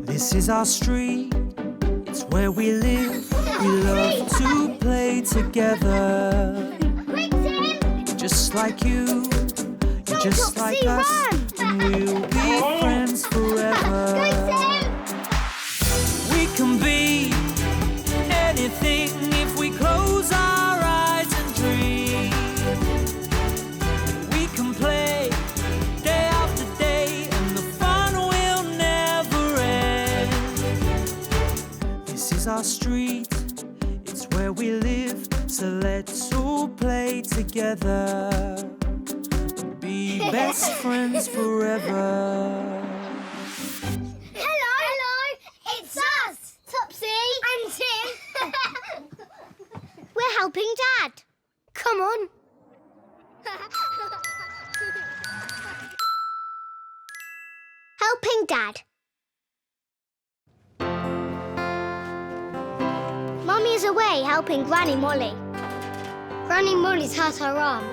This is our street, it's where we live. We love to play together. Quick, Tim! Just like you, you're just like Topsy, us, run! and we'll be friends forever. Go, Tim! We can be anything if we close our eyes and dream. We can play day after day, and the fun will never end. This is our street, it's where we live, so let's all play together. Be best friends forever. Hello! It's us! Topsy and Tim. We're helping Dad. Come on. Helping Dad. Mummy's away helping Granny Molly. Granny Molly's hurt her arm,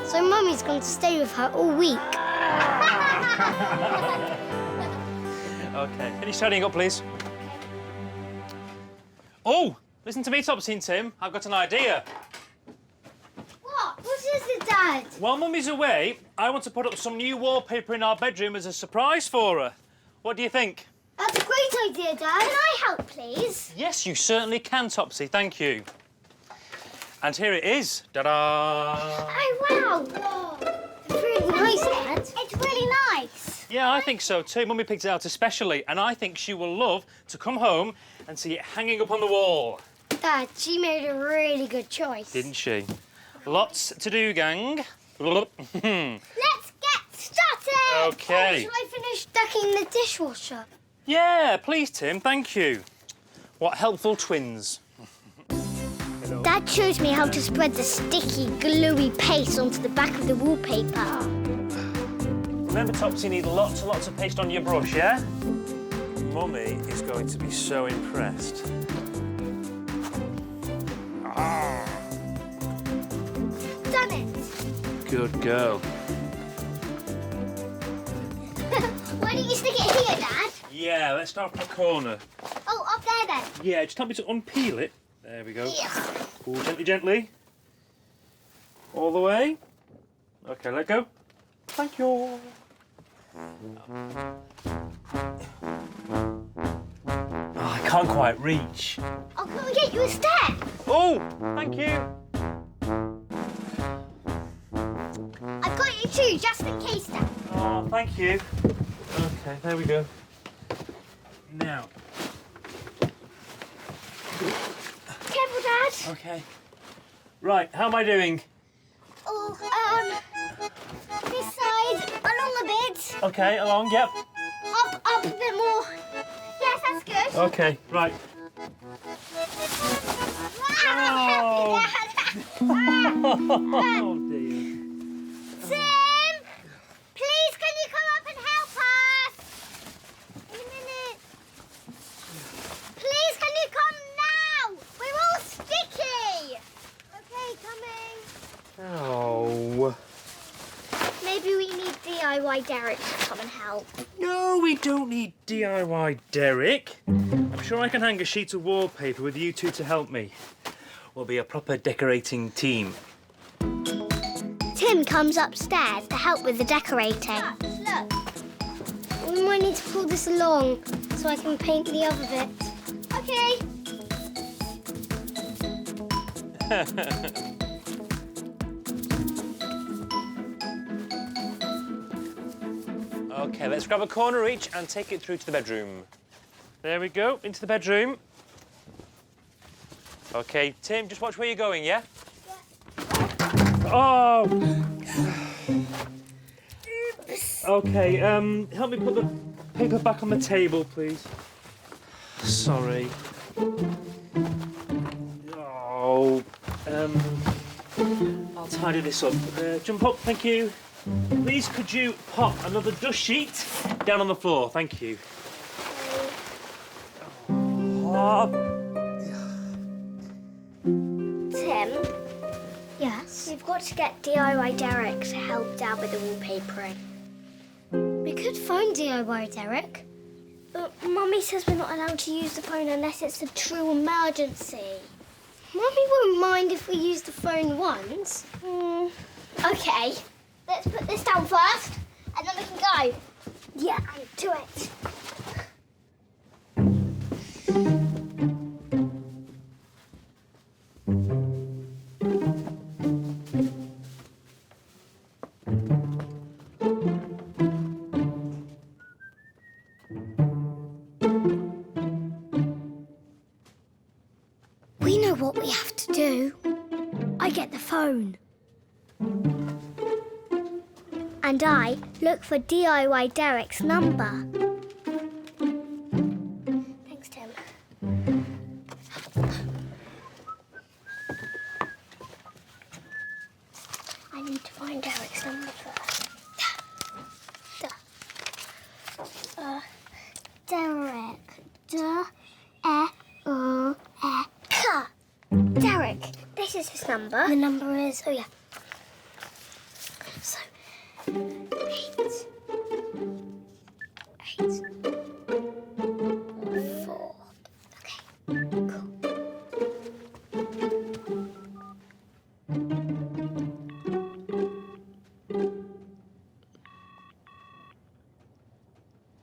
so Mummy's going to stay with her all week. OK, finish tidying up, please. Oh, listen to me, Topsy and Tim. I've got an idea. What? What is it, Dad? While Mummy's away, I want to put up some new wallpaper in our bedroom as a surprise for her. What do you think? That's a great idea, Dad. Can I help, please? Yes, you certainly can, Topsy. Thank you. And here it is. Ta-da! Oh, wow. Whoa. It's really nice, Dad. It's really nice. Yeah, I think so too. Mummy picked it out especially, and I think she will love to come home and see it hanging up on the wall. Dad, she made a really good choice. Didn't she? Lots to do, gang. Let's get started! OK. Shall I finish ducking the dishwasher? Yeah, please, Tim. Thank you. What helpful twins. Dad shows me how to spread the sticky, gluey paste onto the back of the wallpaper. Remember, Topsy, you need lots and lots of paste on your brush, yeah? Mummy is going to be so impressed. Ah. Done it! Good girl. Why don't you stick it here, Dad? Yeah, let's start from the corner. Oh, up there then. Yeah, just help me to unpeel it. There we go. Yeah. Pull gently, gently. All the way. OK, let go. Thank you. Oh, I can't quite reach. Oh, can we get you a step? Oh, thank you. I've got you too, just in case, Dad. Oh, thank you. OK, there we go. Now. Careful, Dad. OK. Right, how am I doing? Oh, this side, along a bit. OK, along, yep. Up a bit more. Yes, that's good. OK, right. Wow, Oh. Oh, dear. Tim, please can you come up and help us? In a minute. Please can you come now? We're all sticky. Okay, coming. Oh. Maybe we need DIY Derek to come and help. No, we don't need DIY Derek. I'm sure I can hang a sheet of wallpaper with you two to help me. We'll be a proper decorating team. Tim comes upstairs to help with the decorating. Look. We might need to pull this along so I can paint the other bit. Okay. OK, let's grab a corner each and take it through to the bedroom. There we go, into the bedroom. OK, Tim, just watch where you're going, yeah? Yeah. Oh! Oops. OK, help me put the paper back on the table, please. Sorry. Oh, I'll tidy this up. Jump up, thank you. Please, could you pop another dust sheet down on the floor? Thank you. Oh. Tim? Yeah? Yes? We've got to get DIY Derek to help Dad with the wallpapering. We could phone DIY Derek. But Mummy says we're not allowed to use the phone unless it's a true emergency. Mummy won't mind if we use the phone once. OK. Let's put this down first, and then we can go. Yeah, do it. We know what we have to do. I get the phone. And I look for DIY Derek's number. Thanks, Tim. I need to find Derek's number first. Derek. Derek, this is his number. The number is, oh yeah. So, 8. 4. Okay, cool.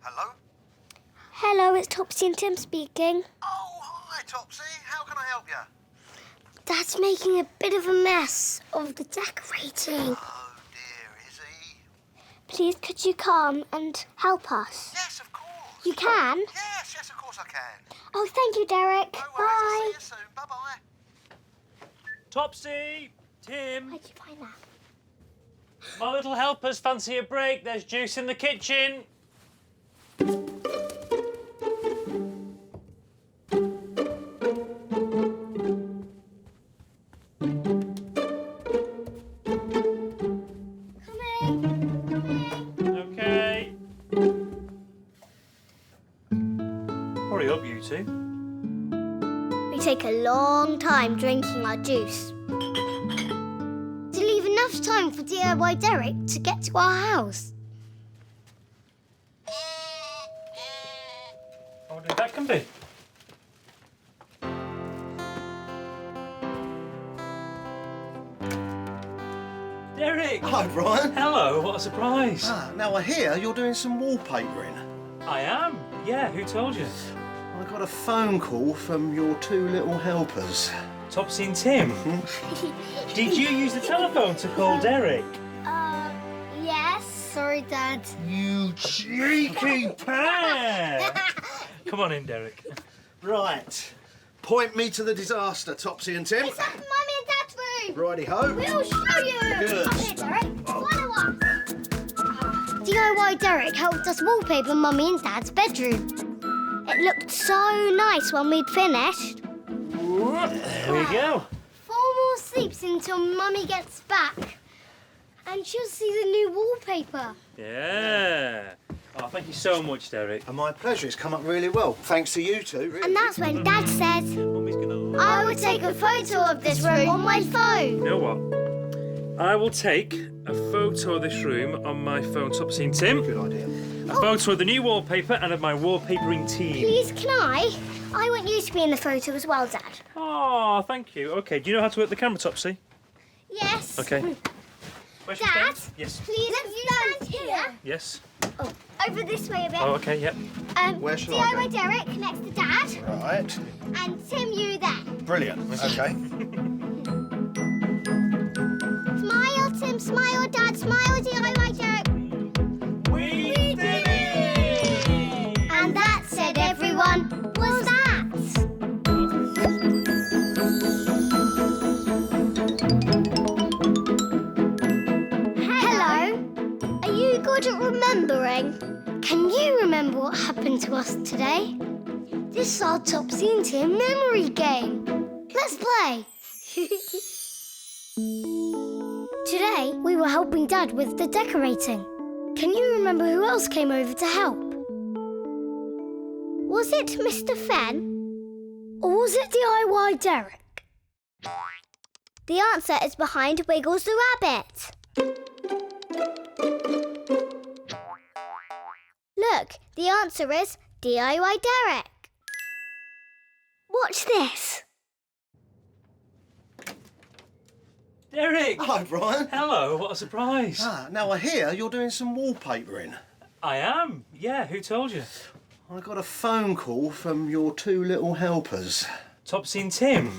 Hello? Hello, it's Topsy and Tim speaking. Oh, hi, Topsy. How can I help you? Dad's making a bit of a mess of the decorating. Oh, dear, is he? Please, could you come and help us? Yes, of course. You can? Yes, of course I can. Oh, thank you, Derek. No worries, Bye. I'll see you soon. Bye-bye. Topsy, Tim, Where'd you find that? my little helpers fancy a break. There's juice in the kitchen. Okay. Hurry up, you two. We take a long time drinking our juice. To leave enough time for DIY Derek to get to our house. I wonder if that can be. Derek! Hi, Brian. Hello, what a surprise. Now I hear you're doing some wallpapering. I am. Yeah, who told you? I got a phone call from your 2 little helpers. Topsy and Tim. Did you use the telephone to call Derek? Yes. Sorry, Dad. You cheeky pair! Come on in, Derek. Right. Point me to the disaster, Topsy and Tim. It's up in Mummy and Dad's room. Righty-ho. We'll show you. Good. Come here, Derek. Follow us. DIY Derek helped us wallpaper Mummy and Dad's bedroom. It looked so nice when we'd finished. There we go. 4 more sleeps until Mummy gets back. And she'll see the new wallpaper. Yeah. Oh, thank you so much, Derek. And my pleasure. It's come up really well. Thanks to you two, really. And that's when Dad said, Mummy's gonna love I will take a photo of this room on my phone. You know what? I will take a photo of this room on my phone, Topsy and Tim. Good idea. A photo of the new wallpaper and of my wallpapering team. Please, can I? I want you to be in the photo as well, Dad. Oh, thank you. OK, do you know how to work the camera, Topsy? Yes. OK. Where's your Dad? stand? Yes. Please, let's stand here. Yes. Oh, over this way a bit. Oh, OK, yep. Where shall I DIY Derek next to Dad. Right. And Tim, you there. Brilliant. OK. Smile, Tim, smile, Dad, smile, DIY Derek. We did it! And that said, everyone, was that? Hello. Are you good at remembering? Can you remember what happened to us today? This is our Topsy and Tim memory game. Let's play. Today, we were helping Dad with the decorating. Can you remember who else came over to help? Was it Mr. Fenn? Or was it DIY Derek? The answer is behind Wiggles the rabbit. Look, the answer is DIY Derek. Watch this. Derek! Hello, Brian. Hello, what a surprise. Now I hear you're doing some wallpapering. I am. Yeah, who told you? I got a phone call from your two little helpers. Topsy and Tim.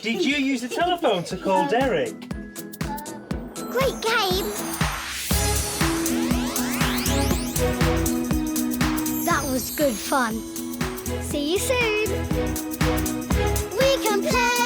Did you use the telephone to call Derek? Great game. That was good fun. See you soon. We can play